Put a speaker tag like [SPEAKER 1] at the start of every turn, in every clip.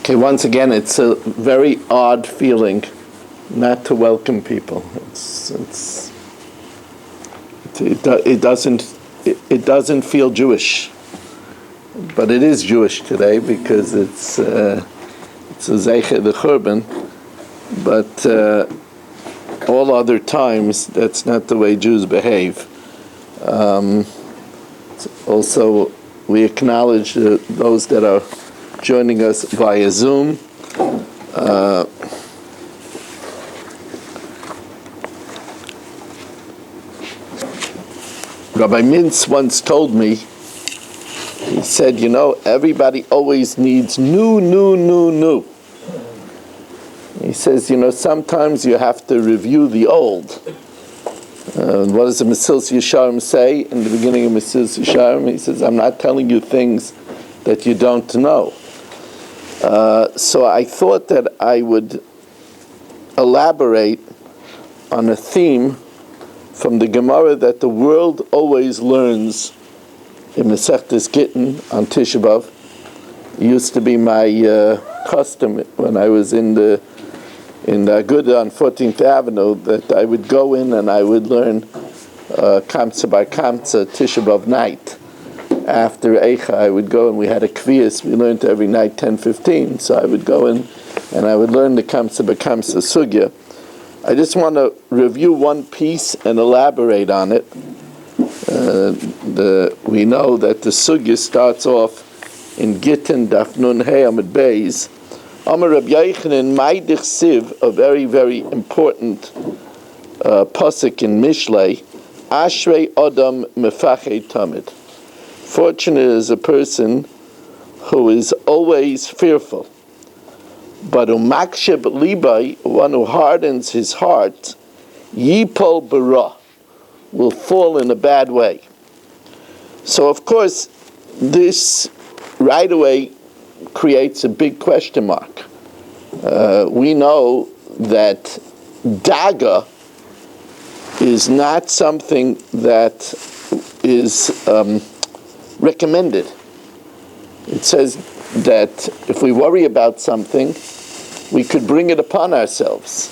[SPEAKER 1] Okay, once again, it's a very odd feeling not to welcome people. It doesn't feel Jewish, but it is Jewish today because it's a Zeiche the Churban. But all other times, that's not the way Jews behave. Also, we acknowledge those that are joining us via Zoom. Rabbi Mintz once told me, he said, everybody always needs new. He says, sometimes you have to review the old. What does the Mesilas Yesharim say in the beginning of Mesilas Yesharim? He says, I'm not telling you things that you don't know. So I thought that I would elaborate on a theme from the Gemara that the world always learns in Masechtas Gittin on Tisha B'Av. It used to be my custom when I was in the Aguda on 14th Avenue that I would go in and I would learn Kamsa by Kamsa Tisha B'Av night. After Eicha, I would go and we had a Kviyas. We learned every night 10:15. So I would go in and I would learn the Kamsa by Kamsa Sugya. I just want to review one piece and elaborate on it. We know that the Sugya starts off in Gittin Daf Nun Hey Amud Beis. Amar Rabbi Yochanan Maidich Siv, a very, very important pasuk in Mishlei. Ashrei Adam Mefachei Tamid. Fortunate is a person who is always fearful. But umaksheb libai, one who hardens his heart, yipol bara, will fall in a bad way. So of course, this right away creates a big question mark. We know that daga is not something that is recommended. It says that if we worry about something, we could bring it upon ourselves.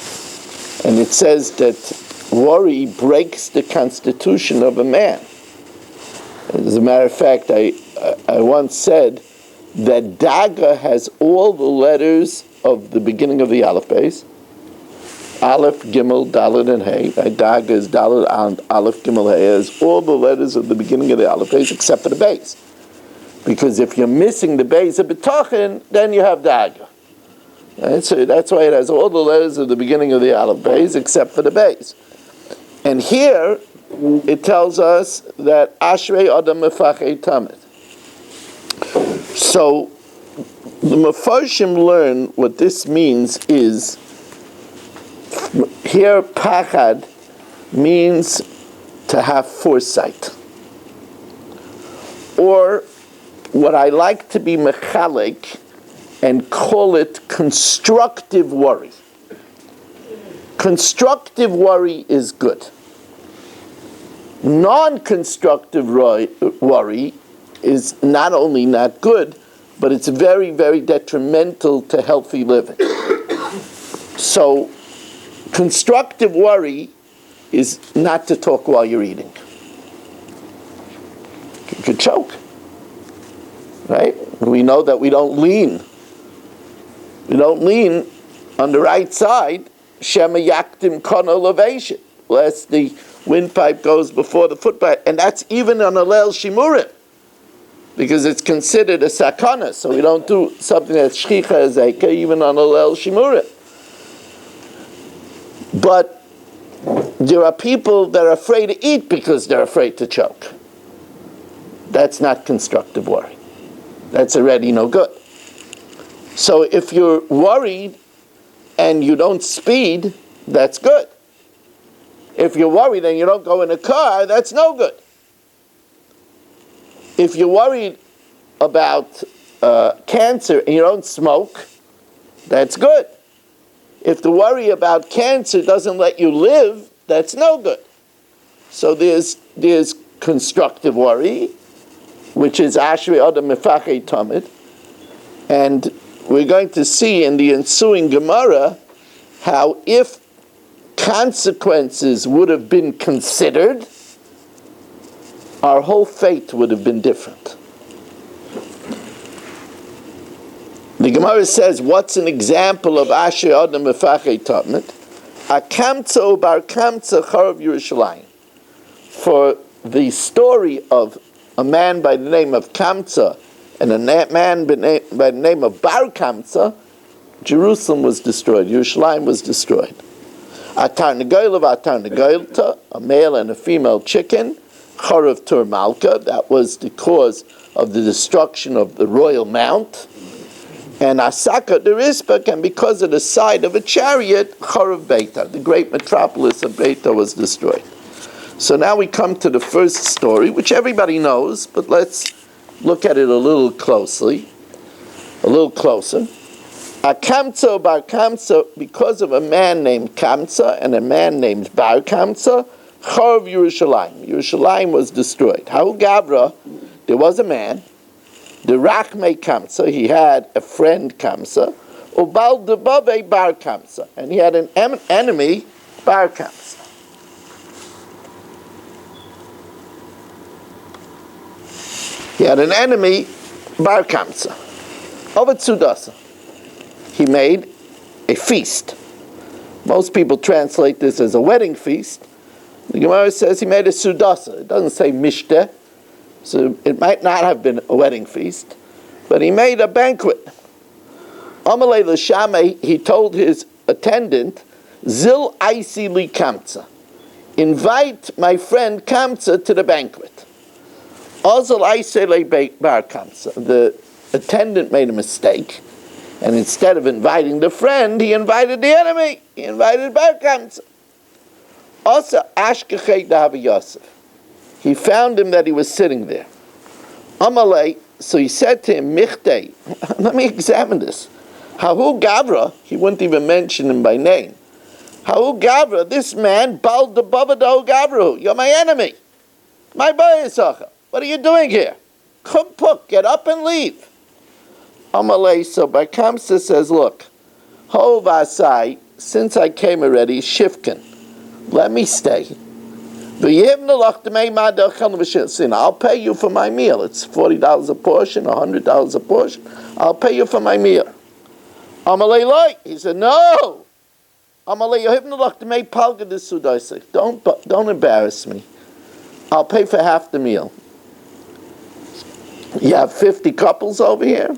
[SPEAKER 1] And it says that worry breaks the constitution of a man. As a matter of fact, I once said that Daga has all the letters of the beginning of the Aleph Beis. Aleph, Gimel, Dalet, and Hey. Daga is Dalet, Aleph, Gimel, Hey. Has all the letters of the beginning of the Aleph Beis except for the Beis. Because if you're missing the Beis of B'tachin, then you have Daga. Right? So that's why it has all the letters of the beginning of the Aleph Beis except for the Beis. And here, it tells us that Ashrei Adam Mefachei Tamid. So, the Mefarshim learn what this means is, here Pachad means to have foresight. Or, what I like to be mechalek and call it constructive worry. Constructive worry is good. Non-constructive worry is not only not good, but it's very, very detrimental to healthy living. So, constructive worry is not to talk while you're eating. You could choke. Right? We know that we don't lean. We don't lean on the right side, Shema Yaktim Kon elevation, lest the windpipe goes before the footpipe. And that's even on a Leil Shimurim, because it's considered a sakana, so we don't do something that's shchicha ezeka even on a Leil Shimurim. But there are people that are afraid to eat because they're afraid to choke. That's not constructive worry. That's already no good. So if you're worried and you don't speed, that's good. If you're worried and you don't go in a car, that's no good. If you're worried about cancer and you don't smoke, that's good. If the worry about cancer doesn't let you live, that's no good. So there's constructive worry, which is Ashrei Adam Mefachei Tamid, and we're going to see in the ensuing Gemara how if consequences would have been considered, our whole fate would have been different. The Gemara says, what's an example of Asher Adam Mefachei Tamid? A Kamtza Bar Kamtza Charav Yerushalayim. For the story of a man by the name of Kamtza and a man by the name of Bar Kamtza, Jerusalem was destroyed, Yerushalayim was destroyed. A Tarnagoyla, a male and a female chicken, Charav Tur Malka, that was the cause of the destruction of the royal mount. And Asaka Derispak, and because of the side of a chariot, Charav Beita, the great metropolis of Beita, was destroyed. So now we come to the first story, which everybody knows, but let's look at it a little closer. A Kamtza Bar Kamtza, because of a man named Kamtza and a man named Bar Kamtza, Charav Yerushalayim. Yerushalayim was destroyed. Hau Gavra, there was a man, the Rachmei Kamtza, he had a friend Kamtza, Ubal Debave Bar Kamtza, and he had an enemy, Bar Kamtza. He had an enemy, Bar Kamtza. Over Tzudasa, he made a feast. Most people translate this as a wedding feast. The Gemara says he made a Sudasa. It doesn't say Mishteh, so it might not have been a wedding feast, but he made a banquet. Amalei L'Shamei, he told his attendant, Zil Aisi Li Kamtza, invite my friend Kamtza to the banquet. Ozil Aisi Le Bar Kamtza. The attendant made a mistake, and instead of inviting the friend, he invited the enemy. He invited Bar Kamtza. Also, Ashkechei Davi Yosef. He found him that he was sitting there. Amalei, so he said to him, Michtei, let me examine this. Hahu Gavra, he wouldn't even mention him by name. Hahu Gavra, this man, Bal de Babado Gavru, you're my enemy. My boy Yisacha, what are you doing here? Kumpuk, get up and leave. Amalei, so Bar Kamsa says, look, Ho Vasai, since I came already, Shifkin, let me stay. I'll pay you for my meal. It's $40 a portion, $100 a portion. I'll pay you for my meal. Amalei loy. He said, no. Amalei don't embarrass me. I'll pay for half the meal. You have 50 couples over here?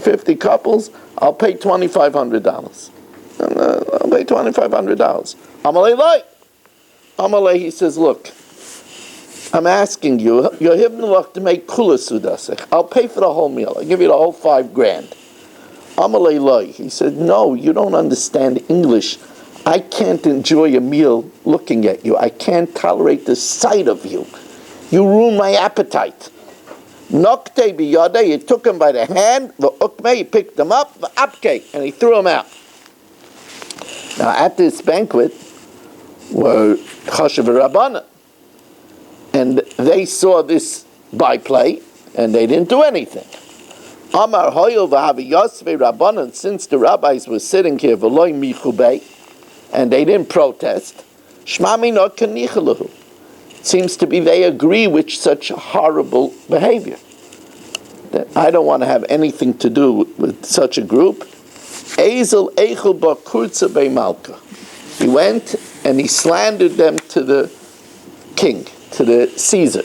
[SPEAKER 1] 50 couples? I'll pay $2,500. I'll pay $2,500. Amalei loy. Amalei, he says, look, I'm asking you, you're hibnulach to make kula sudasech. I'll pay for the whole meal. I'll give you the whole $5,000. Amalei loy. He said, no, you don't understand English. I can't enjoy a meal looking at you. I can't tolerate the sight of you. You ruin my appetite. Nokte biyade, he took him by the hand, v'ukme, he picked him up, v'apke, and he threw him out. Now at this banquet were Chashav Rabbana, and they saw this byplay, and they didn't do anything. Amar Hoyel v'Havi Yosve Rabbanan, since the rabbis were sitting here, v'loy michubei, and they didn't protest, Shmami not kanichalahu. It seems to be they agree with such horrible behavior. That I don't want to have anything to do with such a group. Ezel Eichel Bakurza Bei Malka. He went and he slandered them to the king, to the Caesar.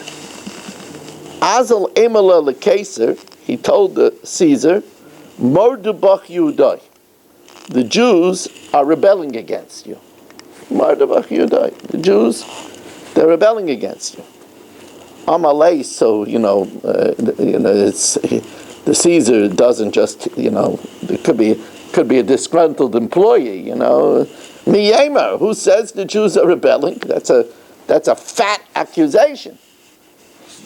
[SPEAKER 1] Azal Emala LeKaisar, he told the Caesar, Mordubach Yudai. The Jews are rebelling against you. Mordubach Yudai. The Jews, they're rebelling against you. Amalei, so it's the Caesar doesn't just it could be a disgruntled employee. Miyemer, who says the Jews are rebelling? That's a fat accusation.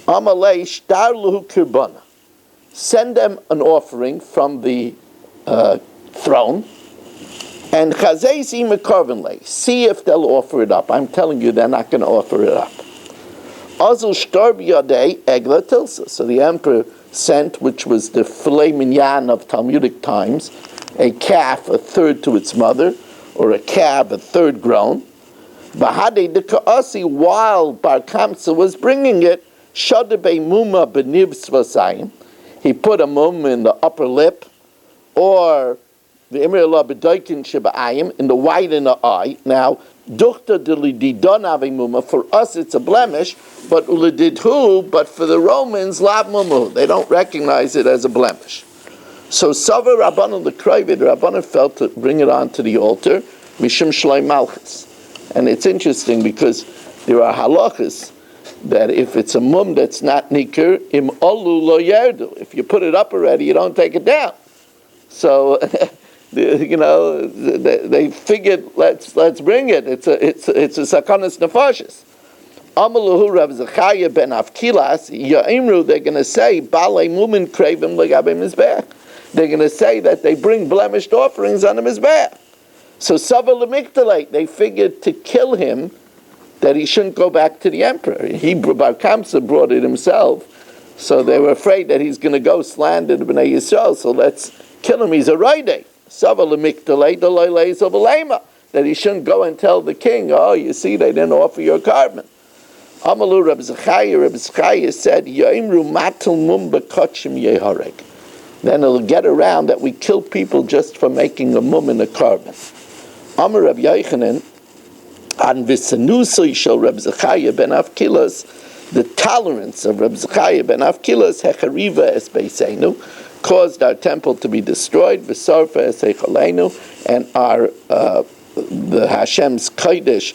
[SPEAKER 1] Amalei shtarluhu kirbana. Send them an offering from the throne, and chazesi mekarvenle. See if they'll offer it up. I'm telling you, they're not going to offer it up. Azul shtar biyadei egla tilsa. So the emperor sent, which was the filet mignon of Talmudic times, a calf a third to its mother, or a calf a third grown. Bahade de Ka'asi, while Bar Kamsa was bringing it, Shadabe Muma Beniv Svasayim, he put a mum in the upper lip, or the Emir Allah B'daikin Sheba'ayim, in the white inner eye. Now, Duchta Dilididon Ave Muma, for us it's a blemish, but Ulididhu, but for the Romans, Lav Mumu, they don't recognize it as a blemish. So Sava Rabbanon L'Krayvid, Rabbanon felt to bring it onto the altar, Mishum Shloi Malchus. And it's interesting because there are halachas that if it's a mum that's not nikr, im olu lo yerdu. If you put it up already, you don't take it down. So, they figured let's bring it. It's a sakanas nefashis. Amaluhu Rav Zechariah ben Avkilas Ya'imru. They're going to say balei mumin kravim legabe mizbeach. They're going to say that they bring blemished offerings on the mizbeach. So Sava Lemikdalate, they figured to kill him, that he shouldn't go back to the emperor. Bar Kamsa brought it himself, so they were afraid that he's going to go slander the Bnei Yisrael, so let's kill him. He's a Raideh. Sava Lemikdalate, that he shouldn't go and tell the king, oh, you see, they didn't offer your carbon. Amalu Reb Zechariah said, Ya'imru matul mum b'kotchim yehareg. Then it'll get around that we kill people just for making a mum in a carbon. Amar Reb Yochanan, an v'sanusoi shel Reb Zechariah ben Avkilas, the tolerance of Reb Zechariah ben Avkilas, hechariva es beisenu, caused our temple to be destroyed, v'sarfa es hechaleinu, and our the Hashem's kodesh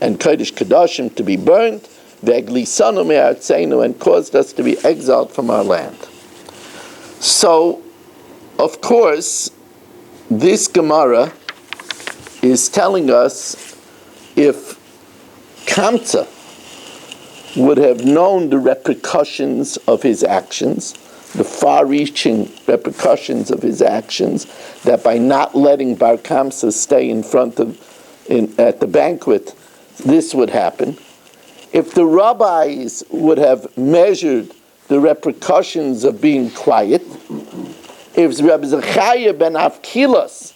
[SPEAKER 1] and kodesh kadashim to be burned, v'eglisanu me'artzeinu, and caused us to be exiled from our land. So, of course, this Gemara is telling us if Kamsa would have known the repercussions of his actions, the far-reaching repercussions of his actions, that by not letting Bar Kamsa stay at the banquet, this would happen. If the rabbis would have measured the repercussions of being quiet, if Rabbi Zechariah ben Avkilas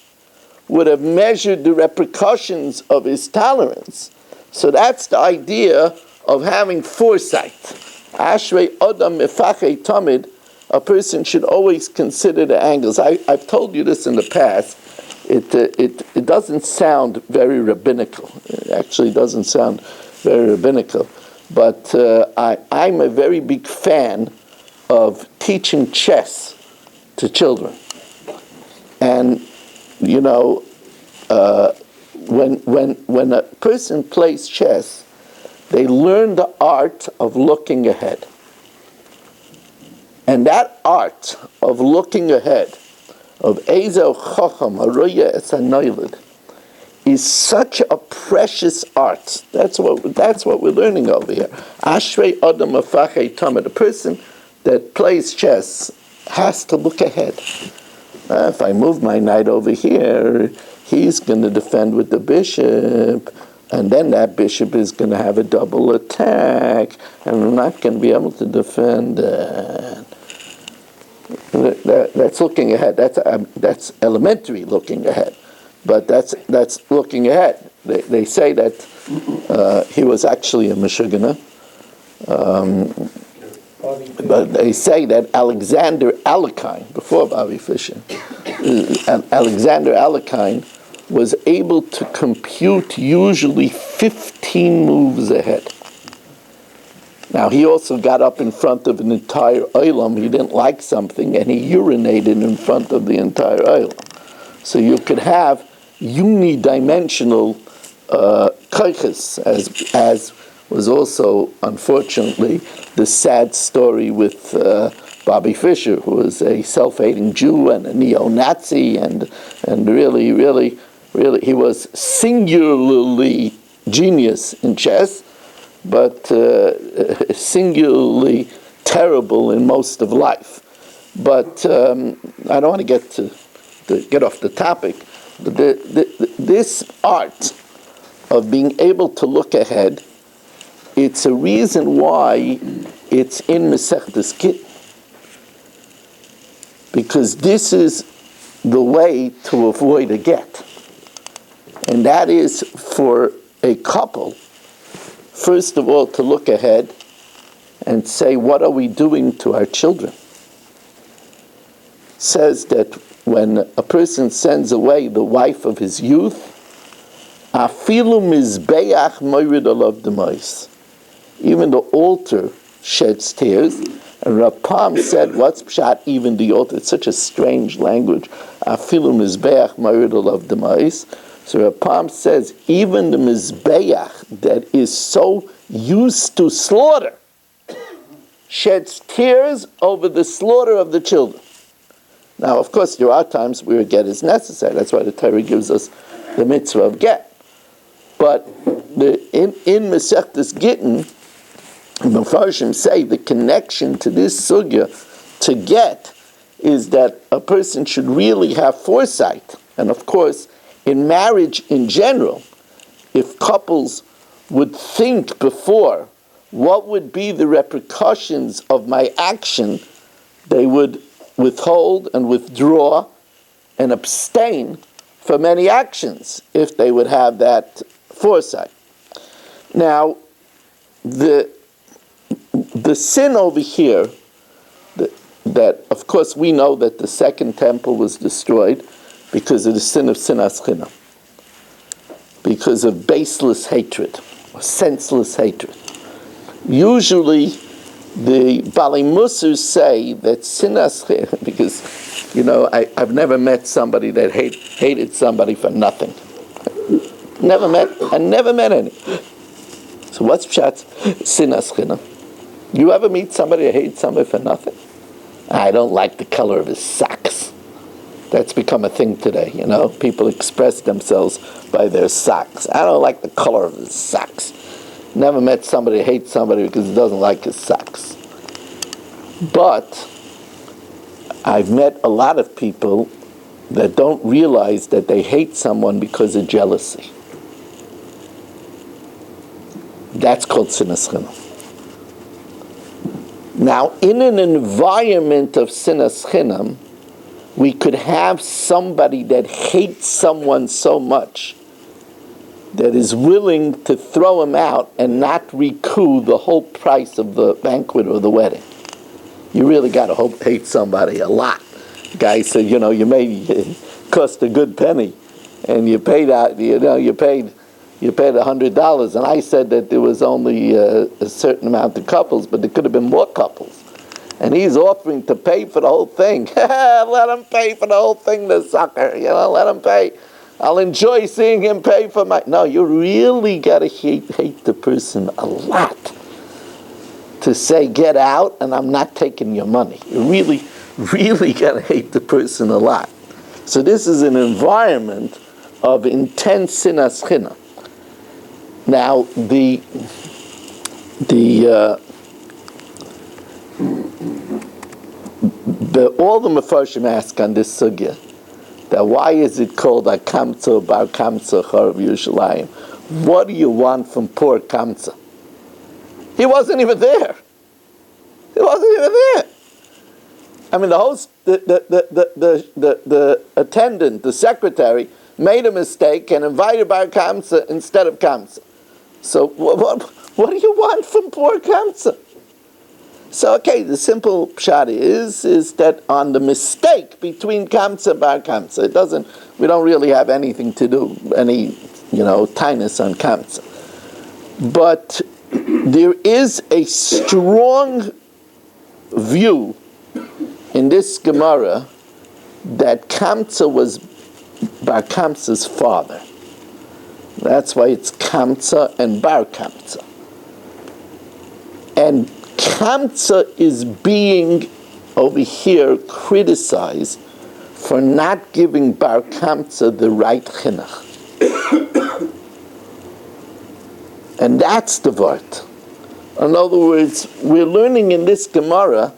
[SPEAKER 1] would have measured the repercussions of his tolerance. So that's the idea of having foresight. Ashrei Adam Mefachei Tamid, a person should always consider the angles. I've told you this in the past. It doesn't sound very rabbinical. It actually doesn't sound very rabbinical. But I'm a very big fan of teaching chess to children. And when a person plays chess, they learn the art of looking ahead. And that art of looking ahead, of Ezo Chacham Haroya Es HaNoiled, is such a precious art. That's what we're learning over here. Ashrei Adam Afachei Tamid. A person that plays chess has to look ahead. If I move my knight over here, he's going to defend with the bishop, and then that bishop is going to have a double attack, and I'm not going to be able to defend that. That's looking ahead. That's elementary looking ahead, but that's looking ahead. They say that he was actually a Meshuggah, but they say that Alexander Alekhine, before Bobby Fischer, Alexander Alekhine was able to compute usually 15 moves ahead. Now, he also got up in front of an entire olam. He didn't like something, and he urinated in front of the entire olam. So you could have unidimensional koiches, as was also, unfortunately, the sad story with Bobby Fischer, who was a self-hating Jew and a neo-Nazi, and really, he was singularly genius in chess, but singularly terrible in most of life. But I don't want to get off the topic. This art of being able to look ahead, it's a reason why it's in Masechtas Gittin. because this is the way to avoid a get. And that is for a couple, first of all, to look ahead and say, what are we doing to our children? It says that when a person sends away the wife of his youth, afilu mizbeach moirid alav demais, even the altar sheds tears. And Rapam said, what's pshat, even the altar? It's such a strange language. Afilu mizbeach moirid alav demais. So Rapam says, even the mizbeach that is so used to slaughter sheds tears over the slaughter of the children. Now, of course, there are times where a get is necessary. That's why the Torah gives us the mitzvah of get. But in Masechtas Gittin, the Mepharshim say the connection to this sugya to get is that a person should really have foresight. And of course, in marriage in general, if couples would think before what would be the repercussions of my action, they would withhold and withdraw and abstain from any actions if they would have that foresight. Now, the sin over here, that of course we know that the second temple was destroyed because of the sin of sinas chinam, because of baseless hatred, or senseless hatred. Usually, the Bali Musars say that sinas chinam, because, I've never met somebody that hated somebody for nothing. Never met any. So what's pshat? Sinas chinam. You ever meet somebody that hates somebody for nothing? I don't like the color of his socks. That's become a thing today, People express themselves by their socks. I don't like the color of his socks. Never met somebody that hates somebody because he doesn't like his socks. But I've met a lot of people that don't realize that they hate someone because of jealousy. That's called sinas chinam. Now, in an environment of sinas chinam, we could have somebody that hates someone so much that is willing to throw him out and not recoup the whole price of the banquet or the wedding. You really got to hate somebody a lot. The guy said, you may cost a good penny, and you paid out, you paid $100, and I said that there was only a certain amount of couples, but there could have been more couples. And he's offering to pay for the whole thing. Let him pay for the whole thing, the sucker. Let him pay. I'll enjoy seeing him pay for my... No, you really got to hate the person a lot to say, get out, and I'm not taking your money. You really, really got to hate the person a lot. So this is an environment of intense sinas chinam. Now, all the Mefarshim ask on this sugya, that why is it called a kamtza bar kamtza charav Yerushalayim? What do you want from poor kamtza? He wasn't even there. I mean, the host, the attendant, the secretary, made a mistake and invited bar kamtza instead of kamtza. So what do you want from poor kamtza? So, okay, the simple pshat is that on the mistake between kamtza and bar kamtza, we don't really have anything to do, any, tinus on kamtza. But there is a strong view in this Gemara that kamtza was bar kamtza's father. That's why it's kamtza and bar kamtza. And kamtza is being over here criticized for not giving bar kamtza the right chinuch. And that's the word. In other words, we're learning in this Gemara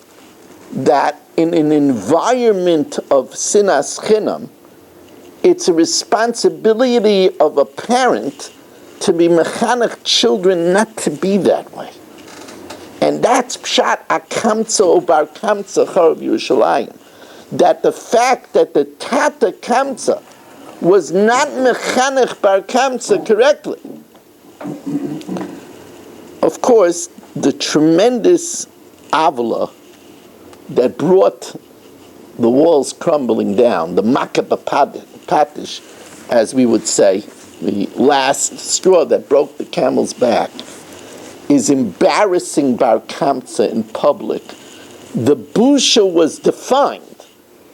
[SPEAKER 1] that in an environment of sinas chinam, it's a responsibility of a parent to be mechanech children not to be that way. And that's pshat akamtza o bar kamtza charav Yerushalayim. that the fact that the Tata Kamsa was not mechanech bar Kamsa correctly. Of course, the tremendous avila that brought the walls crumbling down, the makaba patish, as we would say, the last straw that broke the camel's back, is embarrassing Bar Kamsa in public. The busha was defined.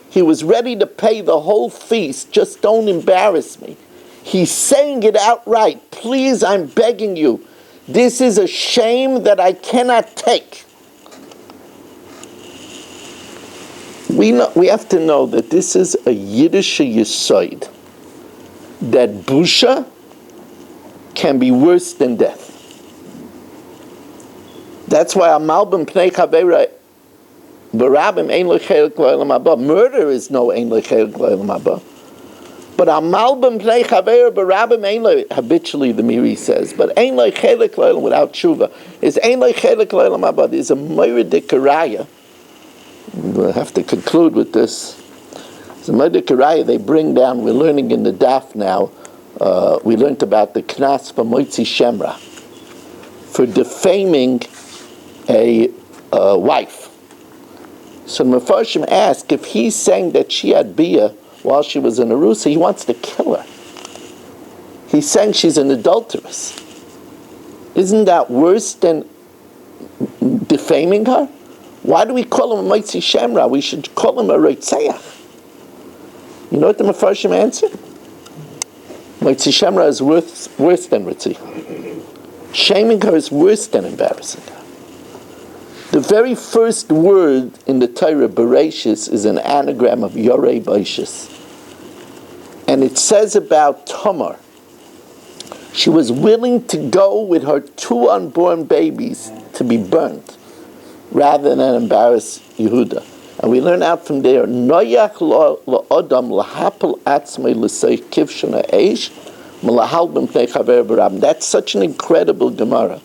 [SPEAKER 1] He was ready to pay the whole feast, just don't embarrass me. He's saying it outright. Please, I'm begging you. This is a shame that I cannot take. We have to know that this is a Yiddish yisoid, that busha can be worse than death. That's why a malbim pnei chavera barabim ein lechelik lo'elam haba. Murder is no ein lechelik lo'elam haba. But a malbim pnei chavera barabim ein le, habitually the Miri says, but ein lechelik lo'elam without tshuva is ein lechelik lo'elam haba. There's a moiridik raya. We'll have to conclude with this. The moiridik raya they bring down. We're learning in the daf now. We learned about the knas for moitzi shemra, for defaming a wife. So Mefarshim asked if he's saying that she had bia while she was in Arusa, he wants to kill her. He's saying she's an adulteress. Isn't that worse than defaming her? Why do we call him a Moitzi Shemra? We should call him a Reitzeach. You know what the Mefarshim answered? Moitzi Shemra is worse than Reitzeach. Shaming her is worse than embarrassing her. The very first word in the Torah, Bereshis, is an anagram of Yorei Baishis. And it says about Tamar, she was willing to go with her 2 unborn babies to be burnt, rather than embarrass Yehuda. And we learn out from there, Noyach la'odam lahapel atzmei l'sei kivshana eish, m'lahal b'mtnei chaver b'rabim. That's such an incredible Gemara.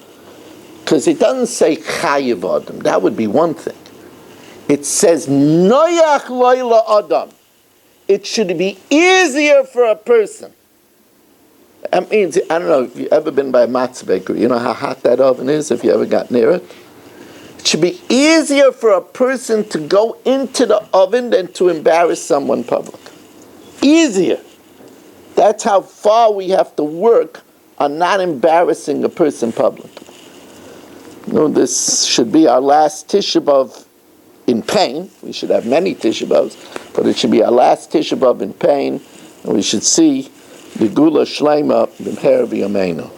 [SPEAKER 1] Because it doesn't say chayiv adam. That would be one thing. It says noyach loy adam. It should be easier for a person. That means, I don't know if you've ever been by a matzah bakery. You know how hot that oven is if you ever got near it? It should be easier for a person to go into the oven than to embarrass someone public. Easier. That's how far we have to work on not embarrassing a person publicly. No, this should be our last Tisha B'Av in pain. We should have many Tisha B'Avs, but it should be our last Tisha B'Av in pain, and we should see the Gula Shleima B'mher V'Yameinu.